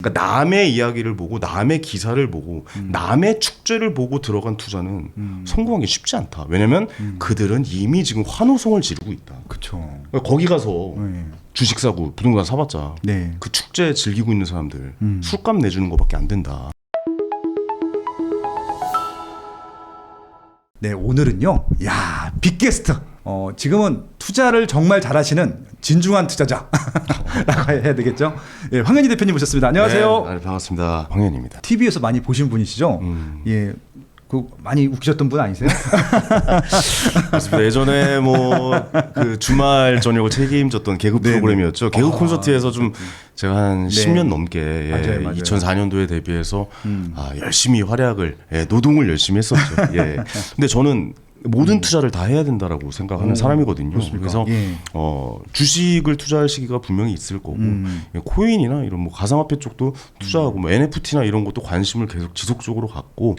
그러니까 남의 이야기를 보고 남의 기사를 보고 남의 축제를 보고 들어간 투자는 성공하기 쉽지 않다. 왜냐면 그들은 이미 지금 환호성을 지르고 있다. 그렇죠. 그러니까 거기 가서 네. 주식 사고 부동산 사봤자 네. 그 축제 즐기고 있는 사람들 술값 내주는 것밖에 안 된다. 네, 오늘은요. 야, 빅게스트. 지금은 투자를 정말 잘하시는 진중한 투자자라고 해야 되겠죠? 예, 황현희 대표님 모셨습니다. 안녕하세요. 네, 반갑습니다. 황현입니다. TV에서 많이 보신 분이시죠? 예. 그 많이 웃기셨던 분 아니세요? 맞습니다. 예전에 뭐 그 주말 저녁을 책임졌던 개그 네네. 프로그램이었죠. 개그 콘서트에서 좀 제가 한 네. 10년 넘게 맞아요. 2004년도에 데뷔해서 열심히 활약을 노동을 열심히 했었죠. 예. 근데 저는 모든 투자를 다 해야 된다라고 생각하는 사람이거든요. 그렇습니까? 그래서 예. 주식을 투자할 시기가 분명히 있을 거고 코인이나 이런 뭐 가상화폐 쪽도 투자하고 뭐 NFT나 이런 것도 관심을 계속 지속적으로 갖고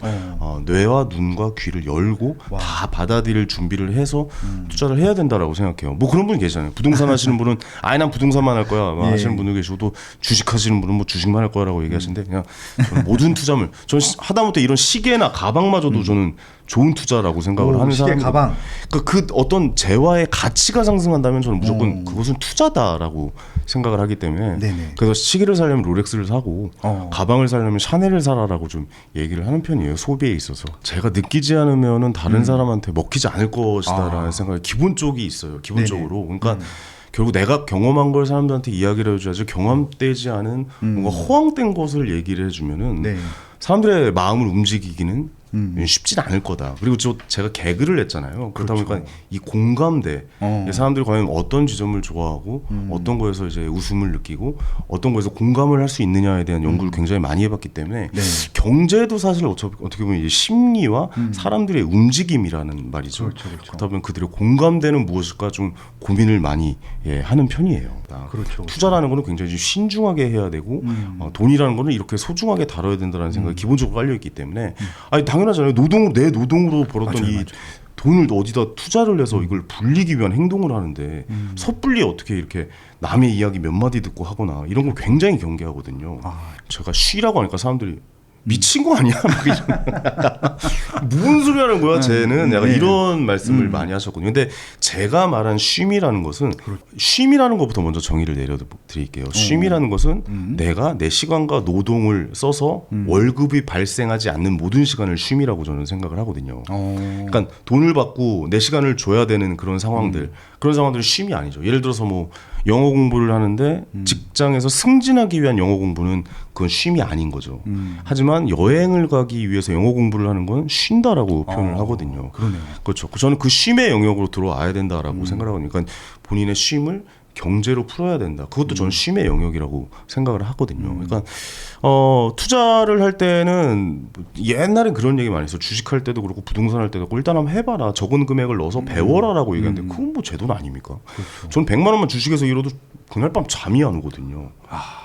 뇌와 눈과 귀를 열고 다 받아들일 준비를 해서 투자를 해야 된다라고 생각해요. 뭐 그런 분이 계시잖아요. 부동산 하시는 분은 아예 난 부동산만 할 거야 예. 하시는 분도 계시고 또 주식 하시는 분은 뭐 주식만 할 거라고 얘기하시는데 그냥 저는 모든 투자물 저는 하다못해 이런 시계나 가방마저도 저는 좋은 투자라고 생각을 하는 시계, 사람이고 가방. 그 어떤 재화의 가치가 상승한다면 저는 무조건 그것은 투자다라고 생각을 하기 때문에 네네. 그래서 시계를 사려면 롤렉스를 사고 가방을 사려면 샤넬을 사라라고 좀 얘기를 하는 편이에요. 소비에 있어서 제가 느끼지 않으면은 다른 사람한테 먹히지 않을 것이다라는 생각이 기본 쪽이 있어요. 기본적으로 그러니까 결국 내가 경험한 걸 사람들한테 이야기를 해줘야지 경험되지 않은 뭔가 허황된 것을 얘기를 해주면은 네. 사람들의 마음을 움직이기는 쉽진 않을 거다. 그리고 제가 개그를 했잖아요. 그러다 그렇죠. 보니까 이 공감대, 사람들이 과연 어떤 지점을 좋아하고 어떤 거에서 이제 웃음을 느끼고 어떤 거에서 공감을 할 수 있느냐에 대한 연구를 굉장히 많이 해봤기 때문에 네. 경제도 사실 어떻게 보면 이제 심리와 사람들의 움직임이라는 말이죠. 그렇죠. 그렇다 보면 그들의 공감대는 무엇일까 좀 고민을 많이 하는 편이에요. 그렇죠. 투자라는 거는 굉장히 신중하게 해야 되고 돈이라는 거는 이렇게 소중하게 다뤄야 된다는 생각이 기본적으로 깔려 있기 때문에 아니 당연하잖아요. 내 노동으로 벌었던 맞아요. 돈을 어디다 투자를 해서 이걸 불리기 위한 행동을 하는데 섣불리 어떻게 이렇게 남의 이야기 몇 마디 듣고 하거나 이런 걸 굉장히 경계하거든요. 제가 쉬라고 하니까 사람들이 미친 거 아니야? 막 이런 무슨 소리 하는 거야 쟤는 약간 이런 말씀을 많이 하셨거든요. 근데 제가 말한 쉼이라는 것은 쉼이라는 것부터 먼저 정의를 내려드릴게요. 쉼이라는 것은 내가 내 시간과 노동을 써서 월급이 발생하지 않는 모든 시간을 쉼이라고 저는 생각을 하거든요. 그러니까 돈을 받고 내 시간을 줘야 되는 그런 상황들 그런 상황들은 쉼이 아니죠. 예를 들어서 뭐 영어 공부를 하는데 직장에서 승진하기 위한 영어 공부는 그건 쉼이 아닌 거죠. 하지만 여행을 가기 위해서 영어 공부를 하는 건 쉰다라고 표현을 하거든요. 그러네요. 그렇죠. 저는 그 쉼의 영역으로 들어와야 된다라고 생각하거든요. 그러니까 본인의 쉼을 경제로 풀어야 된다. 그것도 저는 쉼의 영역이라고 생각을 하거든요. 그러니까 투자를 할 때는 옛날엔 그런 얘기 많이 했어요. 주식할 때도 그렇고 부동산 할 때도 그렇고 일단 한번 해봐라. 적은 금액을 넣어서 배워라라고 얘기하는데 그건 뭐 제 돈 아닙니까? 그렇죠. 전 100만 원만 주식에서 잃어도 그날 밤 잠이 안 오거든요.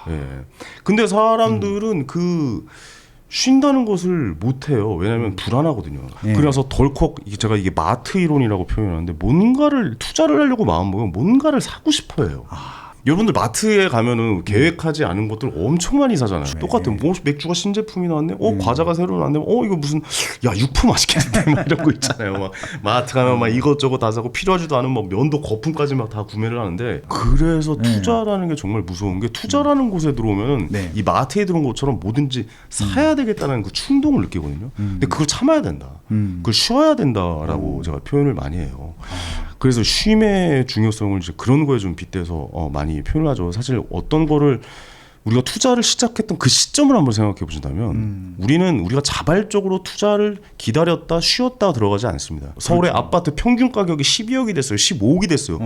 예. 근데 사람들은 쉰다는 것을 못해요. 왜냐하면 불안하거든요. 그래서 덜컥 제가 이게 마트 이론이라고 표현하는데 뭔가를 투자를 하려고 마음먹으면 뭔가를 사고 싶어해요. 여러분들 마트에 가면은 계획하지 않은 것들 엄청 많이 사잖아요. 똑같은 뭐 맥주가 신제품이 나왔네. 과자가 새로 나왔네. 이거 무슨 육포 맛있겠는데 막 이런 거 있잖아요. 막 마트 가면 막 이것저것 다 사고 필요하지도 않은 막 면도 거품까지 막 다 구매를 하는데 그래서 투자라는 게 정말 무서운 게 투자라는 곳에 들어오면은 이 마트에 들어온 것처럼 뭐든지 사야 되겠다는 그 충동을 느끼거든요. 근데 그걸 참아야 된다. 그걸 쉬어야 된다라고 제가 표현을 많이 해요. 그래서 쉼의 중요성을 이제 그런 거에 좀 빗대서 많이 표현을 하죠. 사실 어떤 거를 우리가 투자를 시작했던 그 시점을 한번 생각해 보신다면 우리가 자발적으로 투자를 기다렸다 쉬었다 들어가지 않습니다. 서울의 아파트 평균 가격이 12억이 됐어요. 15억이 됐어요.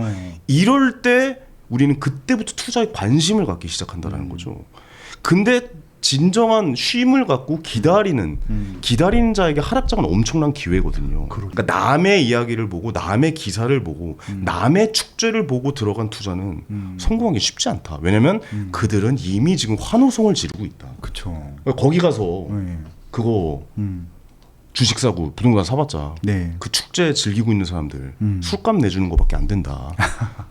이럴 때 우리는 그때부터 투자에 관심을 갖기 시작한다는 거죠. 근데 진정한 쉼을 갖고 기다리는 자에게 하락장은 엄청난 기회거든요. 그러니까 남의 이야기를 보고 남의 기사를 보고 남의 축제를 보고 들어간 투자는 성공하기 쉽지 않다. 왜냐면 그들은 이미 지금 환호성을 지르고 있다. 그렇죠. 그러니까 거기 가서 그거 주식 사고 부동산 사봤자 그 축제 즐기고 있는 사람들 술값 내주는 것밖에 안 된다.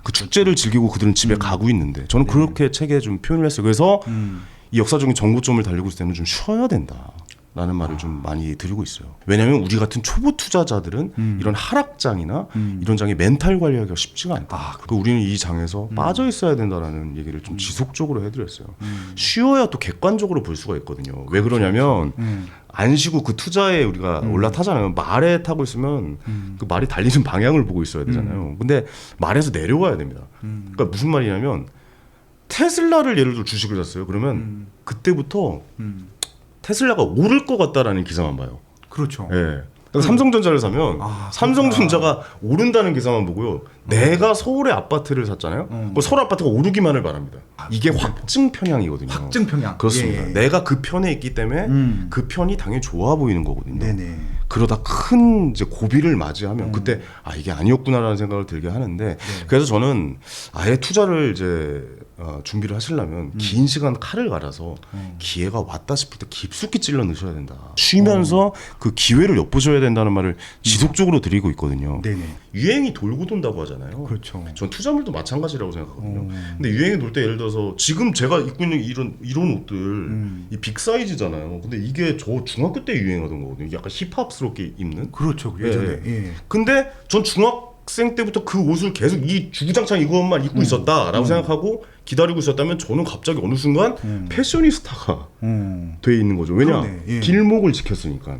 그 축제를 즐기고 그들은 집에 가고 있는데 저는 그렇게 책에 좀 표현을 했어요. 그래서 이 역사적인 정고점을 달리고 있을 때는 좀 쉬어야 된다라는 말을 좀 많이 드리고 있어요. 왜냐하면 우리 같은 초보 투자자들은 이런 하락장이나 이런 장에 멘탈 관리하기가 쉽지가 않다. 그리고 우리는 이 장에서 빠져 있어야 된다라는 얘기를 좀 지속적으로 해드렸어요. 쉬어야 또 객관적으로 볼 수가 있거든요. 왜 그러냐면 안 쉬고 그 투자에 우리가 올라타잖아요. 말에 타고 있으면 그 말이 달리는 방향을 보고 있어야 되잖아요. 근데 말에서 내려와야 됩니다. 그러니까 무슨 말이냐면 테슬라를 예를 들어 주식을 샀어요. 그러면 그때부터 테슬라가 오를 것 같다라는 기사만 봐요. 그렇죠. 예. 삼성전자를 사면 삼성전자가 오른다는 기사만 보고요. 내가 서울에 아파트를 샀잖아요. 그 서울 아파트가 오르기만을 바랍니다. 이게 확증 편향이거든요. 확증 편향. 그렇습니다. 예. 내가 그 편에 있기 때문에 그 편이 당연히 좋아 보이는 거거든요. 네네. 그러다 큰 이제 고비를 맞이하면 그때 이게 아니었구나라는 생각을 들게 하는데 그래서 저는 아예 투자를 이제 준비를 하시려면 긴 시간 칼을 갈아서 기회가 왔다 싶을 때 깊숙이 찔러 넣으셔야 된다. 쉬면서 그 기회를 엿보셔야 된다는 말을 지속적으로 드리고 있거든요. 네네. 유행이 돌고 돈다고 하잖아요. 그렇죠. 전 투자물도 마찬가지라고 생각하거든요. 근데 유행이 돌 때 예를 들어서 지금 제가 입고 있는 이런 옷들 이 빅 사이즈잖아요. 근데 이게 저 중학교 때 유행하던 거거든요. 약간 힙합스럽게 입는. 그렇죠. 예전에. 예. 근데 전 중학생 때부터 그 옷을 계속 이 주구장창 이것만 입고 있었다라고 생각하고 기다리고 있었다면 저는 갑자기 어느 순간 패셔니스타가 돼 있는 거죠. 왜냐? 그러네. 예. 길목을 지켰으니까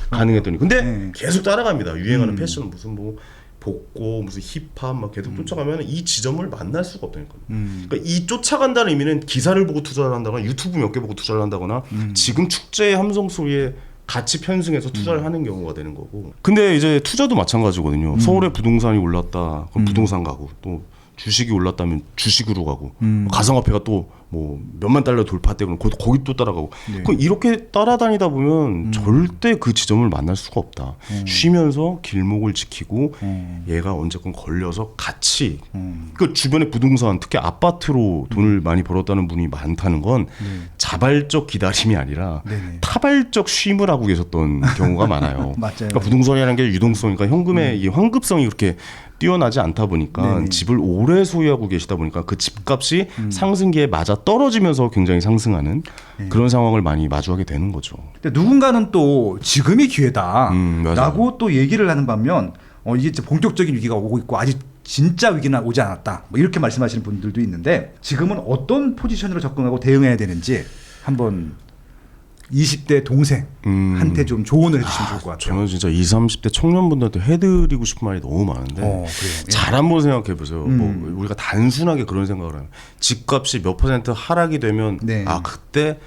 가능했더니. 근데 예. 계속 따라갑니다. 유행하는 패션 무슨 뭐 복고 무슨 힙합 막 계속 쫓아가면 이 지점을 만날 수가 없다니까요. 그러니까 이 쫓아간다는 의미는 기사를 보고 투자를 한다거나 유튜브 몇 개 보고 투자를 한다거나 지금 축제의 함성 소리에 같이 편승해서 투자를 하는 경우가 되는 거고. 근데 이제 투자도 마찬가지거든요. 서울에 부동산이 올랐다. 그럼 부동산 가고 또 주식이 올랐다면 주식으로 가고 가상화폐가 또 뭐 몇만 달러 돌파했대 그럼 거기 또 따라가고 그 이렇게 따라다니다 보면 절대 그 지점을 만날 수가 없다. 쉬면서 길목을 지키고 얘가 언제건 걸려서 같이 그 주변에 부동산 특히 아파트로 돈을 많이 벌었다는 분이 많다는 건 자발적 기다림이 아니라 타발적 쉼을 하고 계셨던 경우가 많아요. 맞아요. 그러니까 부동산이라는 게 유동성이니까 현금의 이 환급성이 그렇게 뛰어나지 않다 보니까 네네. 집을 오래 소유하고 계시다 보니까 그 집값이 상승기에 맞아 떨어지면서 굉장히 상승하는 그런 상황을 많이 마주하게 되는 거죠. 근데 누군가는 또 지금이 기회다라고 맞아요. 또 얘기를 하는 반면 이게 이제 본격적인 위기가 오고 있고 아직 진짜 위기는 오지 않았다. 뭐 이렇게 말씀하시는 분들도 있는데 지금은 어떤 포지션으로 접근하고 대응해야 되는지 한번 20대 동생한테 좀 조언을 해주시면 좋을 것 같아요. 저는 진짜 20, 30대 청년분들한테 해드리고 싶은 말이 너무 많은데 그래요. 잘 한번 생각해 보세요. 뭐 우리가 단순하게 그런 생각을 하면 집값이 몇 % 하락이 되면 네. 그때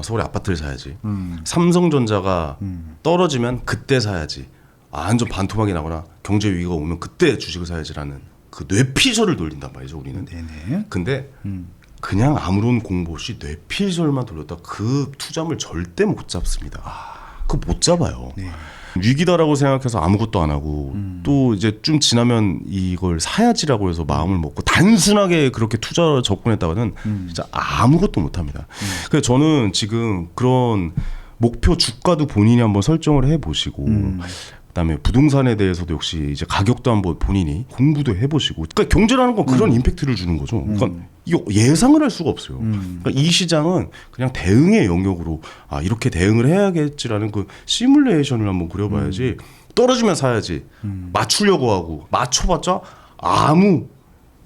서울에 아파트를 사야지. 삼성전자가 떨어지면 그때 사야지. 완전 반토막이 나거나 경제 위기가 오면 그때 주식을 사야지라는 그 뇌피셜을 돌린단 말이죠 우리는. 네네. 근데 그냥 아무런 공부 없이 뇌피셜만 돌렸다 그 투자물 절대 못 잡습니다. 그거 못 잡아요. 네. 위기다라고 생각해서 아무것도 안 하고 또 이제 좀 지나면 이걸 사야지라고 해서 마음을 먹고 단순하게 그렇게 투자 접근했다가는 진짜 아무것도 못 합니다. 그래서 저는 지금 그런 목표 주가도 본인이 한번 설정을 해 보시고 그다음에 부동산에 대해서도 역시 이제 가격도 한번 본인이 공부도 해보시고. 그러니까 경제라는 건 그런 임팩트를 주는 거죠. 그러니까 이거 예상을 할 수가 없어요. 그러니까 이 시장은 그냥 대응의 영역으로 이렇게 대응을 해야겠지라는 그 시뮬레이션을 한번 그려봐야지. 떨어지면 사야지. 맞추려고 하고 맞춰봤자 아무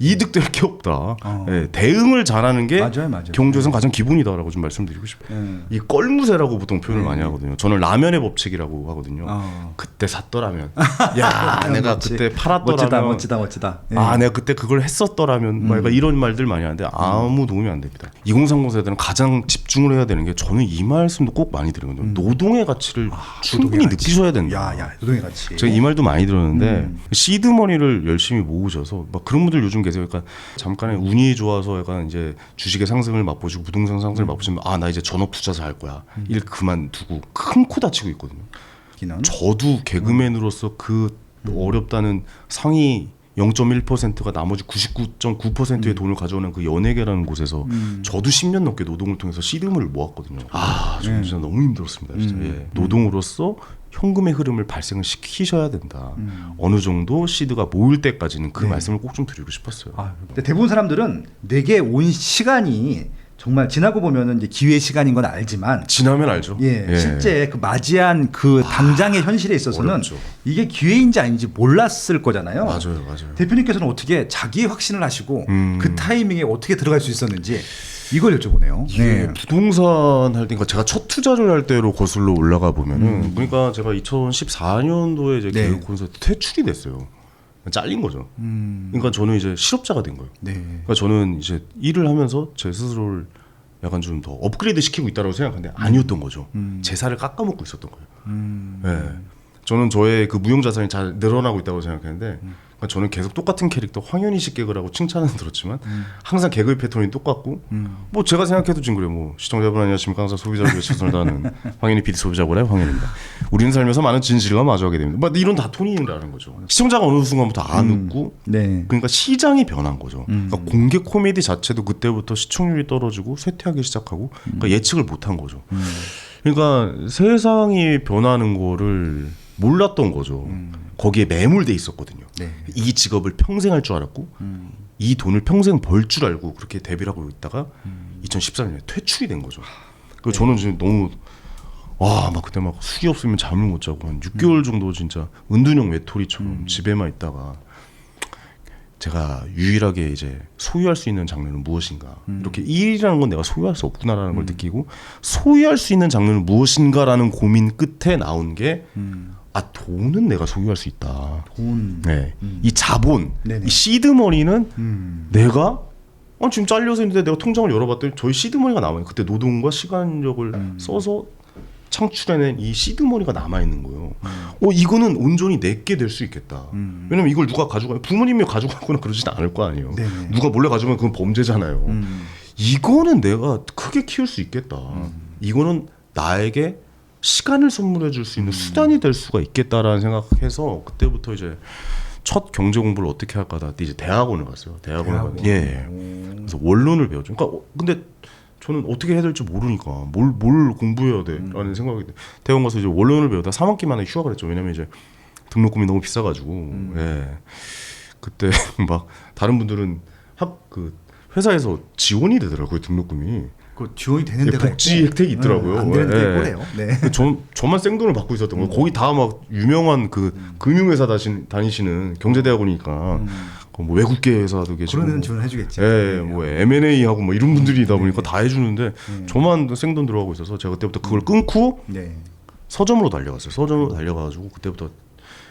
이득될 게 없다. 예, 대응을 잘하는 게 맞아요. 경제에서는 가장 기본이다라고 좀 말씀드리고 싶어요. 이 껄무새라고 보통 표현을 많이 하거든요. 저는 라면의 법칙이라고 하거든요. 그때 샀더라면, 야, 내가 그때 팔았더라면, 멋지다. 예. 내가 그때 그걸 했었더라면, 뭐 약간 이런 말들 많이 하는데 아무 도움이 안 됩니다. 2030 세대는 가장 집중을 해야 되는 게 저는 이 말씀도 꼭 많이 드리거든요. 노동의 가치를 충분히 느끼셔야 된다. 야, 노동의 가치. 제가 이 말도 많이 들었는데 시드머니를 열심히 모으셔서 막 그런 분들 요즘 계세요. 약간 잠깐의 운이 좋아서 약간 이제 주식의 상승을 맛보시고 부동산 상승을 맛보시면 나 이제 전업 투자자 할 거야. 일 그만두고 큰 코 다치고 있거든요. 저도 개그맨으로서 그 어렵다는 상위 0.1%가 나머지 99.9%의 돈을 가져오는 그 연예계라는 곳에서 저도 10년 넘게 노동을 통해서 시드머니를 모았거든요. 저는 진짜 너무 힘들었습니다. 진짜. 예. 노동으로서 현금의 흐름을 발생을 시키셔야 된다. 어느 정도 시드가 모일 때까지는 그 말씀을 꼭 좀 드리고 싶었어요. 근데 대부분 사람들은 내게 온 시간이 정말 지나고 보면은 이제 기회의 시간인 건 알지만 지나면 알죠. 예, 실제 그 맞이한 그 당장의 현실에 있어서는 어렵죠. 이게 기회인지 아닌지 몰랐을 거잖아요. 맞아요, 맞아요. 대표님께서는 어떻게 자기 확신을 하시고 그 타이밍에 어떻게 들어갈 수 있었는지 이걸 여쭤보네요. 이게 부동산 할 때니까 제가 첫 투자를 할 때로 거슬러 올라가 보면은 그러니까 제가 2014년도에 이제 네. 교육 콘서트 퇴출이 됐어요. 잘린 거죠. 그러니까 저는 이제 실업자가 된 거예요. 네. 그러니까 저는 이제 일을 하면서 제 스스로를 약간 좀 더 업그레이드 시키고 있다고 생각하는데 아니었던 거죠. 재산을 깎아먹고 있었던 거예요. 네. 저는 저의 그 무형 자산이 잘 늘어나고 있다고 생각했는데 그러니까 저는 계속 똑같은 캐릭터 황현희식 개그를 하고 칭찬은 들었지만 항상 개그의 패턴이 똑같고 뭐 제가 생각해도 지금 그래요. 뭐 시청자분 안녕하십니까. 항상 소비자를 위해 최선을 다하는 황현희 PD 소비자고래 황현희입니다. 우리는 살면서 많은 진실과 마주하게 됩니다. 막 이런 다 톤이라는 거죠. 시청자가 어느 순간부터 안 웃고 네. 그러니까 시장이 변한 거죠. 그러니까 공개 코미디 자체도 그때부터 시청률이 떨어지고 쇠퇴하기 시작하고 그러니까 예측을 못한 거죠. 그러니까 세상이 변하는 거를 몰랐던 거죠. 거기에 매몰돼 있었거든요. 네. 이 직업을 평생 할 줄 알았고 이 돈을 평생 벌 줄 알고 그렇게 데뷔를 하고 있다가 2014년에 퇴출이 된 거죠. 그래서 저는 지금 너무 막 그때 막 술이 없으면 잠을 못 자고 한 6개월 정도 진짜 은둔형 외톨이처럼 집에만 있다가 제가 유일하게 이제 소유할 수 있는 장르는 무엇인가 이렇게 일이라는 건 내가 소유할 수 없구나라는 걸 느끼고 소유할 수 있는 장르는 무엇인가라는 고민 끝에 나온 게 돈은 내가 소유할 수 있다. 돈. 네. 이 자본, 네네. 이 시드머니는 내가 지금 잘려서 있는데 내가 통장을 열어봤더니 저희 시드머니가 남아요. 그때 노동과 시간력을 써서 창출해낸 이 시드머니가 남아있는 거예요. 이거는 온전히 내게 될 수 있겠다. 왜냐면 이걸 누가 가져가요? 부모님이 가져가거나 그러진 않을 거 아니에요. 네네. 누가 몰래 가져가면 그건 범죄잖아요. 이거는 내가 크게 키울 수 있겠다. 이거는 나에게 시간을 선물해 줄 수 있는 수단이 될 수가 있겠다라는 생각해서 그때부터 이제 첫 경제 공부를 어떻게 할까 하다 이제 대학원을 갔어요. 대학원. 예. 그래서 원론을 배웠죠. 그러니까 근데 저는 어떻게 해야 될지 모르니까 뭘 공부해야 돼라는 생각이 대학원 가서 이제 원론을 배우다 3학기 만에 휴학을 했죠. 왜냐면 이제 등록금이 너무 비싸가지고. 예. 그때 막 다른 분들은 그 회사에서 지원이 되더라고요. 등록금이. 그 지원이 되는 데가 복지 있고, 혜택이 있더라고요. 안 되는 데가 있고래요. 네. 저만 생돈을 받고 있었던 거예요. 거기 다 막 유명한 그 금융회사 다니시는 경제대학원이니까 뭐 외국계 회사도 계시고 그런 데는 지원해주겠지. 예, 뭐 M&A 하고 뭐 이런 분들이다 보니까 다 해주는데 저만 생돈 들어가고 있어서 제가 그때부터 그걸 끊고 네. 서점으로 달려갔어요. 서점으로 달려가지고 그때부터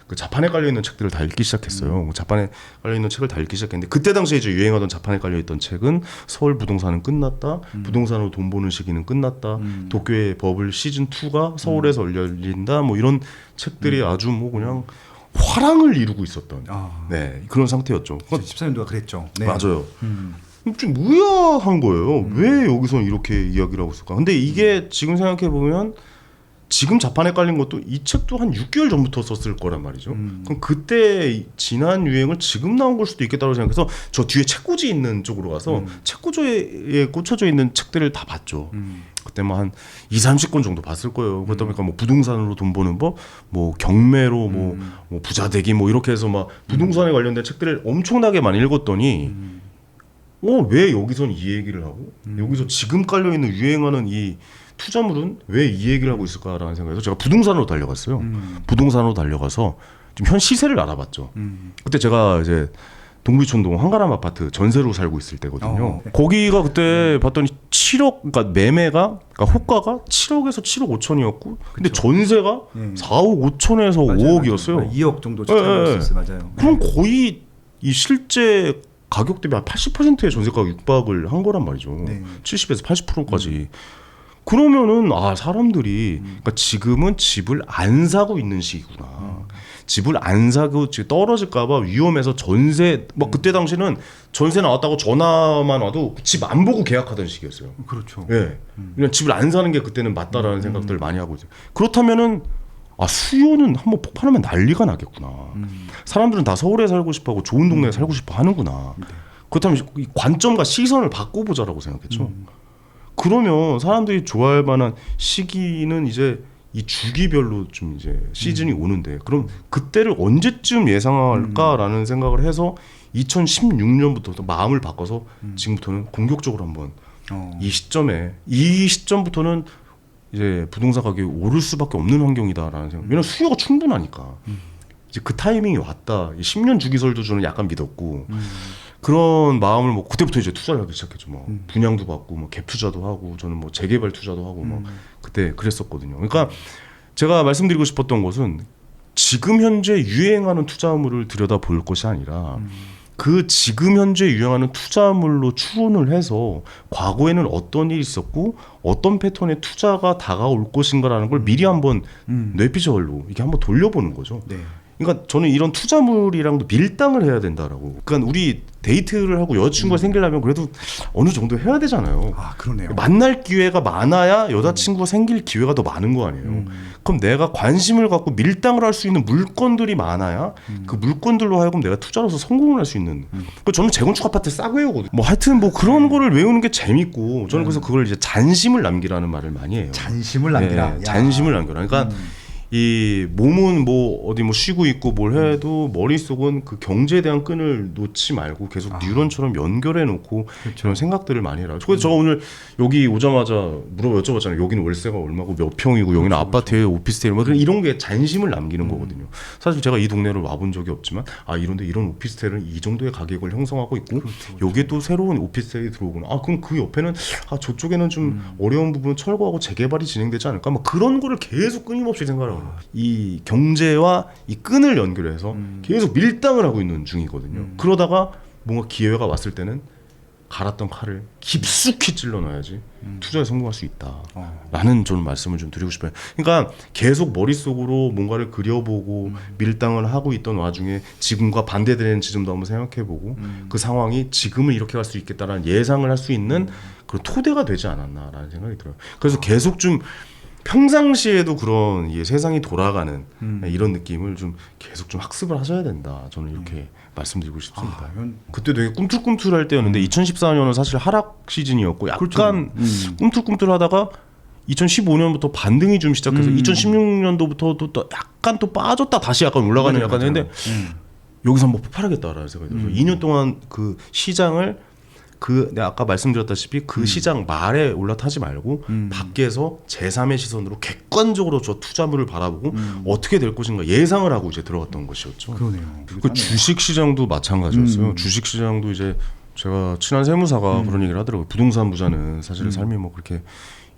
그 자판에 깔려 있는 책들을 다 읽기 시작했어요. 자판에 깔려 있는 책을 다 읽기 시작했는데 그때 당시에 이제 유행하던 자판에 깔려 있던 책은 서울 부동산은 끝났다, 부동산으로 돈 버는 시기는 끝났다, 도쿄의 버블 시즌 2가 서울에서 열린다, 뭐 이런 책들이 아주 뭐 그냥 화랑을 이루고 있었던 네 그런 상태였죠. 14년도가 그랬죠. 네. 맞아요. 좀 의아한 거예요. 왜 여기서 이렇게 이야기를 하고 있을까? 근데 이게 지금 생각해 보면. 지금 자판에 깔린 것도 이 책도 한 6개월 전부터 썼을 거란 말이죠. 그럼 그때 지난 유행을 지금 나온 걸 수도 있겠다고 생각해서 저 뒤에 책꽂이 있는 쪽으로 가서 책꽂이에 꽂혀져 있는 책들을 다 봤죠. 그때 뭐 한 20-30권 정도 봤을 거예요. 그러다 보니까 뭐 부동산으로 돈 버는 법, 뭐 경매로 뭐 부자 되기 뭐 이렇게 해서 막 부동산에 관련된 책들을 엄청나게 많이 읽었더니 왜 여기선 이 얘기를 하고 여기서 지금 깔려 있는 유행하는 이 투자물은 왜 이 얘기를 하고 있을까라는 생각에서 제가 부동산으로 달려갔어요. 부동산으로 달려가서 좀 현 시세를 알아봤죠. 그때 제가 이제 동부이촌동 한가람 아파트 전세로 살고 있을 때거든요. 거기가 그때 봤더니 7억, 그러니까 매매가, 그러니까 호가가 7억에서 7억 5천이었고, 근데 전세가 4억 5천에서 5억이었어요. 2억 정도 추천했었어요. 맞아요. 그럼 거의 이 실제 가격 대비 한 80%의 전세가가 육박을 한 거란 말이죠. 70에서 80%까지. 그러면은 사람들이 그러니까 지금은 집을 안 사고 있는 시기구나. 집을 안 사고 떨어질까봐 위험해서 전세 뭐 그때 당시는 전세 나왔다고 전화만 와도 집 안 보고 계약하던 시기였어요. 그렇죠. 예, 그냥 집을 안 사는 게 그때는 맞다라는 생각들을 많이 하고 있어요. 그렇다면은 수요는 한번 폭발하면 난리가 나겠구나. 사람들은 다 서울에 살고 싶어하고 좋은 동네에 살고 싶어 하는구나. 그렇다면 이 관점과 시선을 바꿔보자라고 생각했죠. 그러면 사람들이 좋아할 만한 시기는 이제 이 주기별로 좀 이제 시즌이 오는데 그럼 그때를 언제쯤 예상할까라는 생각을 해서 2016년부터 마음을 바꿔서 지금부터는 공격적으로 한번 이 시점부터는 이제 부동산 가격이 오를 수밖에 없는 환경이다라는 생각. 왜냐면 수요가 충분하니까. 이제 그 타이밍이 왔다. 10년 주기설도 저는 약간 믿었고 그런 마음을 뭐 그때부터 이제 투자를 하기 시작했죠. 뭐 분양도 받고 뭐 갭 투자도 하고 저는 뭐 재개발 투자도 하고 뭐 그때 그랬었거든요. 그러니까 제가 말씀드리고 싶었던 것은 지금 현재 유행하는 투자물을 들여다볼 것이 아니라 그 지금 현재 유행하는 투자물로 추론을 해서 과거에는 어떤 일이 있었고 어떤 패턴의 투자가 다가올 것인가라는 걸 미리 한번 뇌피셜로 이렇게 한번 돌려보는 거죠. 네. 그러니까 저는 이런 투자물이랑도 밀당을 해야 된다라고. 그러니까 우리 데이트를 하고 여자친구가 생기려면 그래도 어느 정도 해야 되잖아요. 아, 그러네요. 만날 기회가 많아야 여자친구가 생길 기회가 더 많은 거 아니에요. 그럼 내가 관심을 갖고 밀당을 할 수 있는 물건들이 많아야 그 물건들로 하여금 내가 투자로서 성공을 할 수 있는. 그러니까 저는 재건축 아파트 싹 외우거든요. 뭐 하여튼 뭐 그런 거를 외우는 게 재밌고 저는 그래서 그걸 이제 잔심을 남기라는 말을 많이 해요. 잔심을 남기라. 네, 잔심을 남겨라. 그러니까 이 몸은 뭐 어디 뭐 쉬고 있고 뭘 해도 머릿속은 그 경제에 대한 끈을 놓지 말고 계속 뉴런처럼 연결해 놓고 그런 생각들을 많이 해라. 그래서 제가 오늘 여기 오자마자 여쭤봤잖아요. 여기는 월세가 얼마고 몇 평이고 여기는 아파트에 오피스텔 뭐 이런 게 잔심을 남기는 거거든요. 사실 제가 이 동네를 와본 적이 없지만 아 이런데 이런 오피스텔은 이 정도의 가격을 형성하고 있고 여기에 또 새로운 오피스텔이 들어오구나. 아 그럼 그 옆에는 아 저쪽에는 좀 어려운 부분은 철거하고 재개발이 진행되지 않을까? 뭐 그런 거를 계속 끊임없이 생각을 이 경제와 이 끈을 연결해서 계속 밀당을 하고 있는 중이거든요. 그러다가 뭔가 기회가 왔을 때는 갈았던 칼을 깊숙이 찔러 넣어야지 투자에 성공할 수 있다라는 저는 말씀을 좀 드리고 싶어요. 그러니까 계속 머릿속으로 뭔가를 그려보고 밀당을 하고 있던 와중에 지금과 반대되는 지점도 한번 생각해보고 그 상황이 지금은 이렇게 갈 수 있겠다라는 예상을 할 수 있는 그런 토대가 되지 않았나라는 생각이 들어요. 그래서 계속 좀 평상시에도 그런 세상이 돌아가는 이런 느낌을 좀 계속 좀 학습을 하셔야 된다. 저는 이렇게 말씀드리고 싶습니다. 그때 되게 꿈틀꿈틀할 때였는데 2014년은 사실 하락 시즌이었고 약간 꿈틀꿈틀하다가 2015년부터 반등이 좀 시작해서 2016년도부터 또 약간 또 빠졌다 다시 약간 올라가는 약간 했는데 여기서 한번 폭발하겠다라는 생각이 들어요. 2년 동안 그 시장을 내가 아까 말씀드렸다시피 그 시장 말에 올라타지 말고 밖에서 제3의 시선으로 객관적으로 저 투자물을 바라보고 어떻게 될 것인가 예상을 하고 이제 들어갔던 것이었죠. 그러네요. 그 주식 시장도 마찬가지였어요. 주식 시장도 이제 제가 친한 세무사가 그런 얘기를 하더라고요. 부동산 부자는 사실 삶이 뭐 그렇게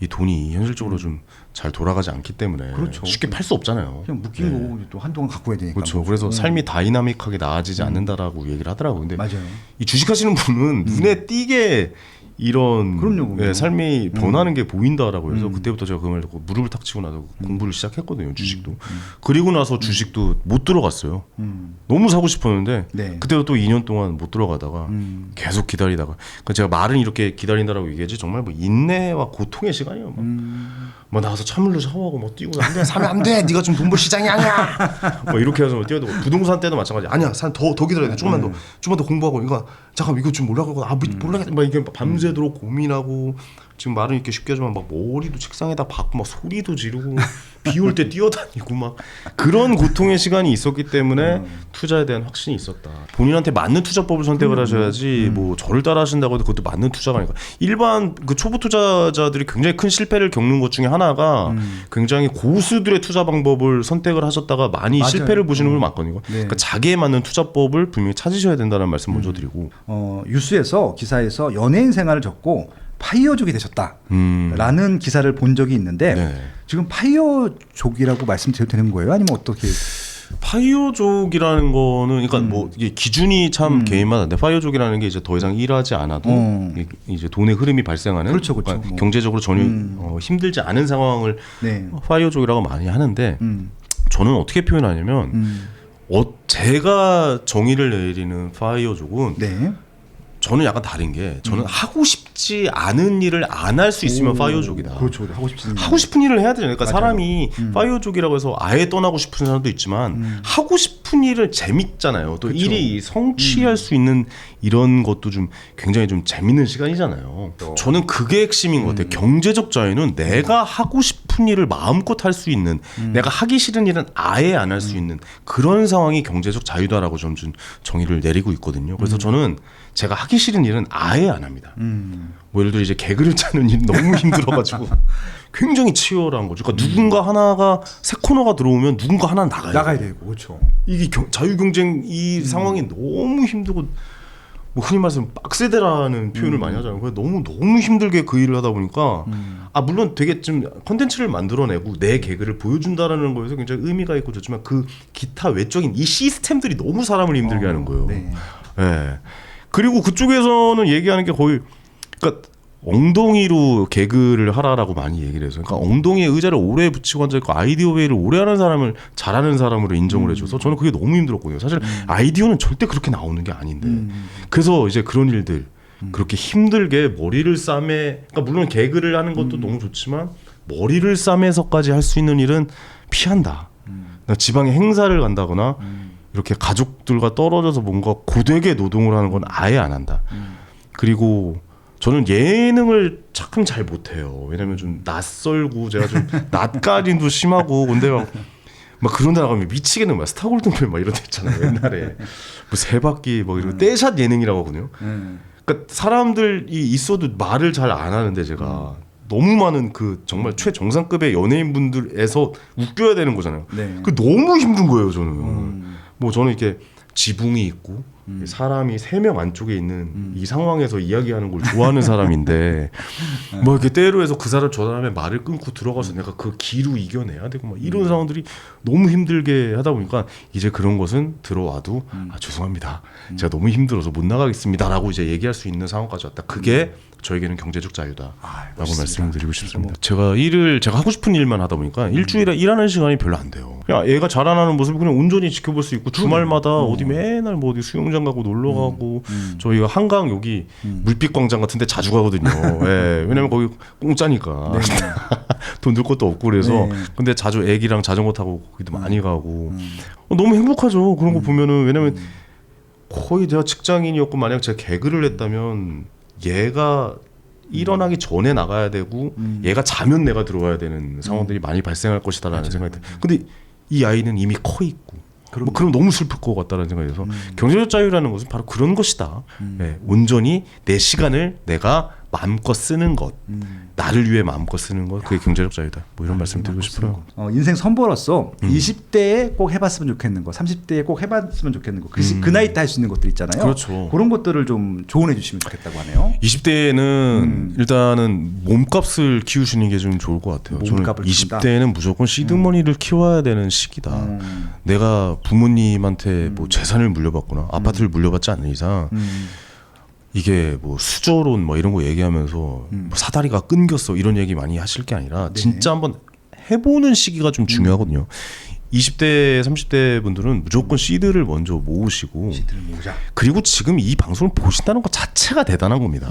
이 돈이 현실적으로 좀 잘 돌아가지 않기 때문에 그렇죠. 쉽게 팔 수 없잖아요. 그냥 묶인 거고 또 한동안 갖고 해야 되니까. 그렇죠. 그래서 삶이 다이나믹하게 나아지지 않는다라고 얘기를 하더라고요. 근데 맞아요. 이 주식하시는 분은 눈에 띄게 이런 그럼요. 삶이 변하는 게 보인다라고 해서 그때부터 제가 그 말 듣고 무릎을 탁 치고 나서 공부를 시작했거든요. 주식도. 그리고 나서 주식도 못 들어갔어요. 너무 사고 싶었는데 네. 그때도 또 2년 동안 못 들어가다가 계속 기다리다가 그러니까 제가 말은 이렇게 기다린다라고 얘기하지 정말 뭐 인내와 고통의 시간이에요. 뭐 나가서 찬물로 샤워하고 뭐 뛰고 안돼 사면 안돼 네가 지금 돈 벌 시장이 아니야 뭐 이렇게 해서 뛰어도 부동산 때도 마찬가지 아니야 더 기다려야 돼 조금만 더 공부하고 이거 잠깐 이거 좀 올라가고 몰라겠다 막 이게 밤새도록 고민하고 지금 말은 이렇게 쉽게 하지만 막 머리도 책상에다 박고 막 소리도 지르고 비 올 때 뛰어다니고 막 그런 고통의 시간이 있었기 때문에 투자에 대한 확신이 있었다. 본인한테 맞는 투자법을 선택을 하셔야지 뭐 저를 따라 하신다고 해도 그것도 맞는 투자가 아니고 일반 그 초보 투자자들이 굉장히 큰 실패를 겪는 것 중에 하나가 굉장히 고수들의 투자 방법을 선택을 하셨다가 많이 맞아요. 실패를 보시는 분 많거든요. 네. 그러니까 자기에 맞는 투자법을 분명히 찾으셔야 된다는 말씀 먼저 드리고 뉴스에서 기사에서 연예인 생활을 접고 파이어족이 되셨다라는 기사를 본 적이 있는데 네. 지금 파이어족이라고 말씀드려도 되는 거예요? 아니면 어떻게? 파이어족이라는 거는 그러니까 뭐 이게 기준이 참 개인마다인데 파이어족이라는 게 이제 더 이상 일하지 않아도 이제 돈의 흐름이 발생하는 그렇죠. 그러니까 뭐. 경제적으로 전혀 힘들지 않은 상황을 네. 파이어족이라고 많이 하는데 저는 어떻게 표현하냐면 제가 정의를 내리는 파이어족은 네. 저는 약간 다른 게 저는 하고 싶지 않은 일을 안 할 수 있으면 파이어족이다. 그렇죠. 하고 싶은 일을 해야 되잖아요. 그러니까 맞아요. 사람이 파이어족이라고 해서 아예 떠나고 싶은 사람도 있지만 하고 싶은 일을 재밌잖아요. 또 그쵸. 일이 성취할 수 있는 이런 것도 좀 굉장히 좀 재밌는 시간이잖아요. 저는 그게 핵심인 것 같아요. 경제적 자유는 내가 하고 싶은 일을 마음껏 할 수 있는 내가 하기 싫은 일은 아예 안 할 수 있는 그런 상황이 경제적 자유다라고 좀 정의를 내리고 있거든요. 그래서 저는 제가 하기 싫은 일은 아예 안 합니다. 뭐 예를 들어 이제 개그를 짜는 일이 너무 힘들어가지고 굉장히 치열한 거죠. 그러니까 누군가 하나가 새 코너가 들어오면 누군가 하나 나가야 되고 그렇죠. 이게 자유 경쟁 이 상황이 너무 힘들고 뭐 흔히 말해서 빡세대라는 표현을 많이 하잖아요. 그래서 너무 힘들게 그 일을 하다 보니까 물론 되게 좀 컨텐츠를 만들어내고 내 개그를 보여준다라는 거에서 굉장히 의미가 있고 좋지만 그 기타 외적인 이 시스템들이 너무 사람을 힘들게 하는 거예요. 네. 네. 그리고 그쪽에서는 얘기하는 게 거의 그러니까 엉덩이로 개그를 하라라고 많이 얘기를 해서 그러니까 엉덩이에 의자를 오래 붙이고 앉아있고 아이디어 회의를 오래 하는 사람을 잘하는 사람으로 인정을 해줘서 저는 그게 너무 힘들었거든요. 사실 아이디어는 절대 그렇게 나오는 게 아닌데 그래서 이제 그런 일들 그렇게 힘들게 머리를 싸매 그러니까 물론 개그를 하는 것도 너무 좋지만 머리를 싸매서까지 할 수 있는 일은 피한다. 지방에 행사를 간다거나 이렇게 가족들과 떨어져서 뭔가 고되게 노동을 하는 건 아예 안 한다. 그리고 저는 예능을 참 잘 못해요. 왜냐면 좀 낯설고 제가 좀 낯가림도 심하고 근데 막 그런 데 나가면 미치겠는 거야. 스타 골든벨 막 이런 데 있잖아요. 옛날에 뭐 세 바퀴 뭐 이런 떼샷 예능이라고 하거든요. 그러니까 사람들이 있어도 말을 잘 안 하는데 제가 너무 많은 그 정말 최정상급의 연예인분들에서 웃겨야 되는 거잖아요. 네. 그 너무 힘든 거예요, 저는. 뭐 저는 이렇게 지붕이 있고 사람이 3명 안쪽에 있는 이 상황에서 이야기하는 걸 좋아하는 사람인데 뭐 이렇게 때로 해서 그 사람의 말을 끊고 들어가서 내가 그 기로 이겨내야 되고 막 이런 상황들이 너무 힘들게 하다 보니까 이제 그런 것은 들어와도 죄송합니다. 제가 너무 힘들어서 못 나가겠습니다라고 이제 얘기할 수 있는 상황까지 왔다. 그게 저에게는 경제적 자유다라고 말씀드리고 싶습니다. 제가 하고 싶은 일만 하다 보니까 일주일에 일하는 시간이 별로 안 돼요. 그냥 애가 자라나는 모습을 그냥 온전히 지켜볼 수 있고 주말마다 어디 맨날 뭐 어디 수영장 가고 놀러 가고 저희가 한강 여기 물빛 광장 같은데 자주 가거든요. 예, 왜냐면 거기 공짜니까 돈 들 것도 없고 그래서 근데 자주 애기랑 자전거 타고 거기도 많이 가고 너무 행복하죠. 그런 거 보면은 왜냐면 거의 내가 직장인이었고 만약 제가 개그를 했다면 얘가 일어나기 전에 나가야 되고 얘가 자면 내가 들어와야 되는 상황들이 많이 발생할 것이다라는 생각이 들어요. 근데 이 아이는 이미 커 있고 뭐 그럼 너무 슬플 것 같다는 생각이 들어서 경제적 자유라는 것은 바로 그런 것이다. 네, 온전히 내 시간을 내가 마음껏 쓰는 것, 나를 위해 마음껏 쓰는 것, 그게 경제적 자유다. 뭐 이런 말씀 드리고 싶어요. 인생 선보로서 20대에 꼭 해봤으면 좋겠는 거, 30대에 꼭 해봤으면 좋겠는 거, 그 나이 때 할 수 있는 것들 있잖아요. 그렇죠. 그런 것들을 좀 조언해 주시면 좋겠다고 하네요. 20대에는 일단은 몸값을 키우시는 게 좀 좋을 것 같아요. 저는 20대에는 무조건 시드머니를 키워야 되는 시기다. 내가 부모님한테 뭐 재산을 물려받거나 아파트를 물려받지 않는 이상 이게 뭐 수조론 뭐 이런 거 얘기하면서 뭐 사다리가 끊겼어 이런 얘기 많이 하실 게 아니라 진짜 한번 해보는 시기가 좀 중요하거든요. 20대, 30대 분들은 무조건 시드를 먼저 모으시고 시드를 모으자. 그리고 지금 이 방송을 보신다는 것 자체가 대단한 겁니다.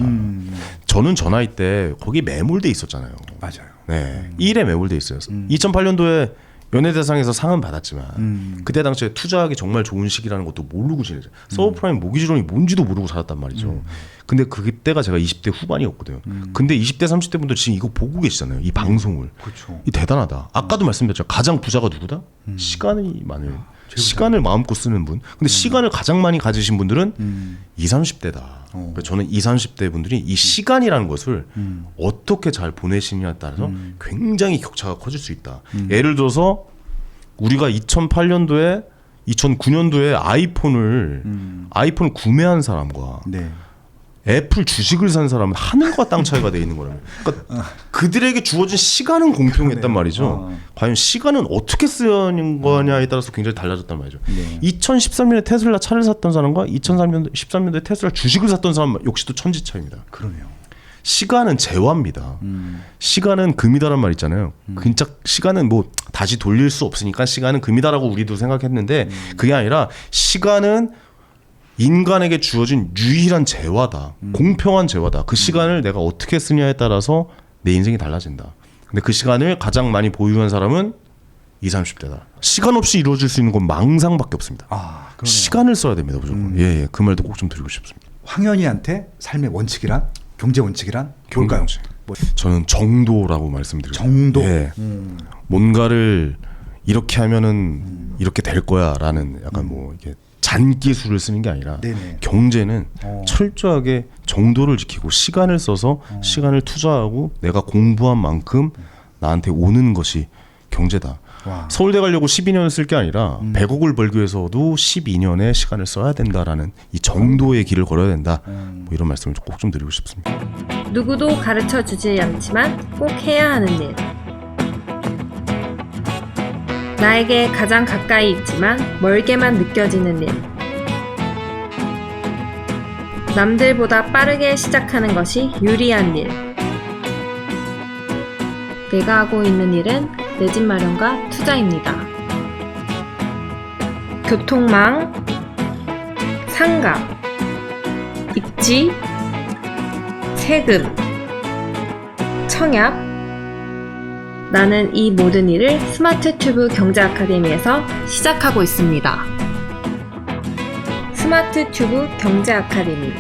저는 저 나이 때 거기 매몰돼 있었잖아요. 맞아요. 네, 1에 매몰돼 있어요. 2008년도에 연예대상에서 상은 받았지만 그때 당시에 투자하기 정말 좋은 시기라는 것도 모르고 지내죠. 서브프라임 모기지론이 뭔지도 모르고 살았단 말이죠. 근데 그때가 제가 20대 후반이었거든요. 근데 20대 30대 분들 지금 이거 보고 계시잖아요. 이 방송을. 그렇죠. 이 대단하다. 아까도 말씀드렸죠. 가장 부자가 누구다? 시간이 많은 시간을 마음껏 쓰는 분. 근데 시간을 가장 많이 가지신 분들은 20, 30대다. 그러니까 저는 20, 30대 분들이 이 시간이라는 것을 어떻게 잘 보내시냐에 따라서 굉장히 격차가 커질 수 있다. 예를 들어서 우리가 2008년도에 2009년도에 아이폰을 구매한 사람과 애플 주식을 산 사람은 하늘과 땅 차이가 돼 있는 거라면 그러니까 그들에게 주어진 시간은 공평했단 말이죠. 과연 시간은 어떻게 쓰는 거냐에 따라서 굉장히 달라졌단 말이죠. 2013년에 테슬라 차를 샀던 사람과 2013년도에 테슬라 주식을 샀던 사람 역시도 천지 차이입니다. 그러네요. 시간은 재화입니다. 시간은 금이다란 말 있잖아요. 진짜 시간은 뭐 다시 돌릴 수 없으니까 시간은 금이다라고 우리도 생각했는데 그게 아니라 시간은 인간에게 주어진 유일한 재화다. 공평한 재화다. 그 시간을 내가 어떻게 쓰냐에 따라서 내 인생이 달라진다. 근데 그 시간을 가장 많이 보유한 사람은 20, 30대다. 시간 없이 이루어질 수 있는 건 망상밖에 없습니다. 시간을 써야 됩니다. 무조건. 예, 그 말도 꼭 좀 드리고 싶습니다. 황현희한테 삶의 원칙이란? 경제 원칙이란? 뭘까요? 저는 정도라고 말씀드리고 정도? 예. 뭔가를 이렇게 하면은 이렇게 될 거야라는 약간 뭐 이게 잔기술을 쓰는 게 아니라 네네. 경제는 어. 철저하게 정도를 지키고 시간을 써서 시간을 투자하고 내가 공부한 만큼 나한테 오는 것이 경제다. 와. 서울대 가려고 12년을 쓸 게 아니라 100억을 벌기 위해서도 12년의 시간을 써야 된다라는 이 정도의 길을 걸어야 된다. 뭐 이런 말씀을 꼭 좀 드리고 싶습니다. 누구도 가르쳐 주지 않지만 꼭 해야 하는 일. 나에게 가장 가까이 있지만 멀게만 느껴지는 일. 남들보다 빠르게 시작하는 것이 유리한 일. 내가 하고 있는 일은 내 집 마련과 투자입니다. 교통망, 상가, 입지, 세금, 청약. 나는 이 모든 일을 스마트 튜브 경제 아카데미에서 시작하고 있습니다. 스마트 튜브 경제 아카데미.